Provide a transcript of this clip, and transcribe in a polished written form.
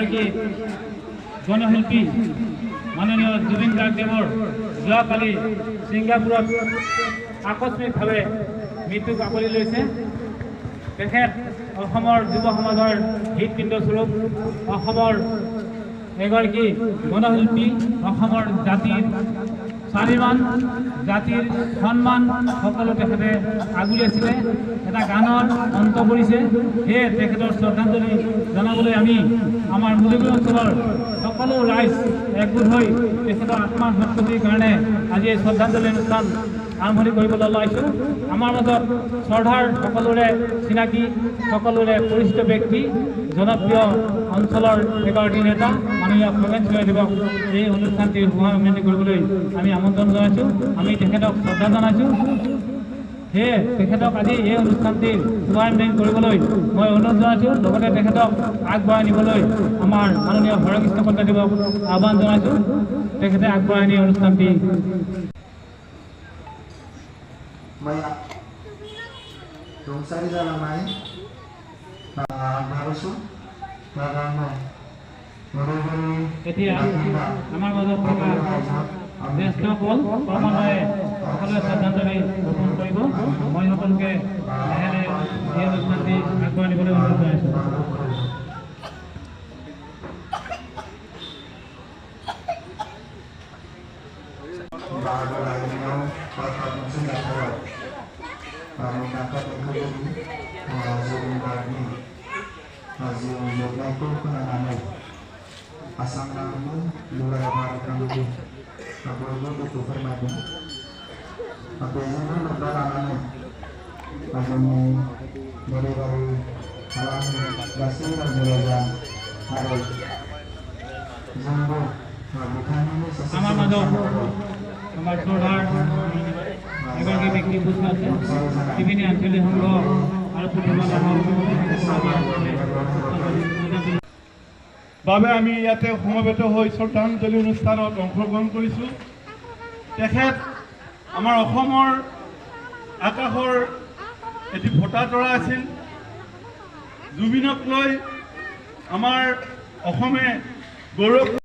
এগৰাকী গণশিল্পী মাননীয় জুবিন গাৰ্গদেৱৰ যোৱাকালি ছিংগাপুৰত আকস্মিকভাৱে মৃত্যুক আঁকোৱালি লৈছে। তেখেত অসমৰ যুৱ সমাজৰ হৃদপিণ্ডস্বৰূপ, অসমৰ এগৰাকী গণশিল্পী, অসমৰ জাতিৰ স্বাভিমান, জাতিৰ সন্মান সকলো তেখেতে আগুলিয়াইছিলে। এটা গানৰ অন্ত পৰিছে। সেয়ে তেখেতৰ শ্ৰদ্ধাঞ্জলি জনাবলৈ আমি আমাৰ মুলুগুৰি অঞ্চলৰ সকলো ৰাইজ একগোট হৈ তেখেতৰ আত্মাৰ সন্তুষ্টিৰ কাৰণে আজি এই শ্ৰদ্ধাঞ্জলি অনুষ্ঠান আৰম্ভণি কৰিবলৈ ওলাইছোঁ। আমাৰ মাজত শ্ৰদ্ধাৰ সকলোৰে চিনাকি, সকলোৰে পৰিচিত ব্যক্তি, জনপ্ৰিয় অঞ্চলৰ এগৰাকী নেতা মাননীয় খগেন চৰকাৰদেৱক এই অনুষ্ঠানটিৰ শুভাৰম্ভণি কৰিবলৈ আমি আমন্ত্ৰণ জনাইছোঁ। আমি তেখেতক শ্ৰদ্ধা জনাইছোঁ। সেয়ে তেখেতক আজি এই অনুষ্ঠানটিৰ শুভাৰম্ভণি কৰিবলৈ মই অনুৰোধ জনাইছোঁ। লগতে তেখেতক আগবঢ়াই নিবলৈ আমাৰ মাননীয় হৰকৃষ্ণ কলিতাদেৱক আহ্বান জনাইছোঁ। তেখেতে আগবঢ়াই নিয়ে অনুষ্ঠানটি। এতিয়া আমাৰ মাজত থকা জ্যেষ্ঠসকল ক্ৰমান্বয়ে সকলোৱে শ্ৰদ্ধাঞ্জলি জ্ঞাপন কৰিব। মই সকলোকে লাহে লাহে এই অনুষ্ঠানটি আগবঢ়াই নিবলৈ অনুৰোধ জনাইছোঁ। Asam lambung luar barang itu, apa itu tuh permainan? Apa ini lebar anaknya? Apa ini dari alam gasing dan jalan harus jumbo. Bukan ini আমাৰ মাজত আমাৰ শ্ৰদ্ধাৰ এগৰাকী ব্যক্তি উপস্থিত আছে। ত্ৰিবেণী আঞ্চলিক সংঘ আৰু বাবে আমি ইয়াতে সমবেত হৈ শ্ৰদ্ধাঞ্জলি অনুষ্ঠানত অংশগ্ৰহণ কৰিছোঁ। তেখেত আমাৰ অসমৰ আকাশৰ এটি ভটা তৰা আছিল। জুবিনক লৈ আমাৰ অসমে গৌৰৱ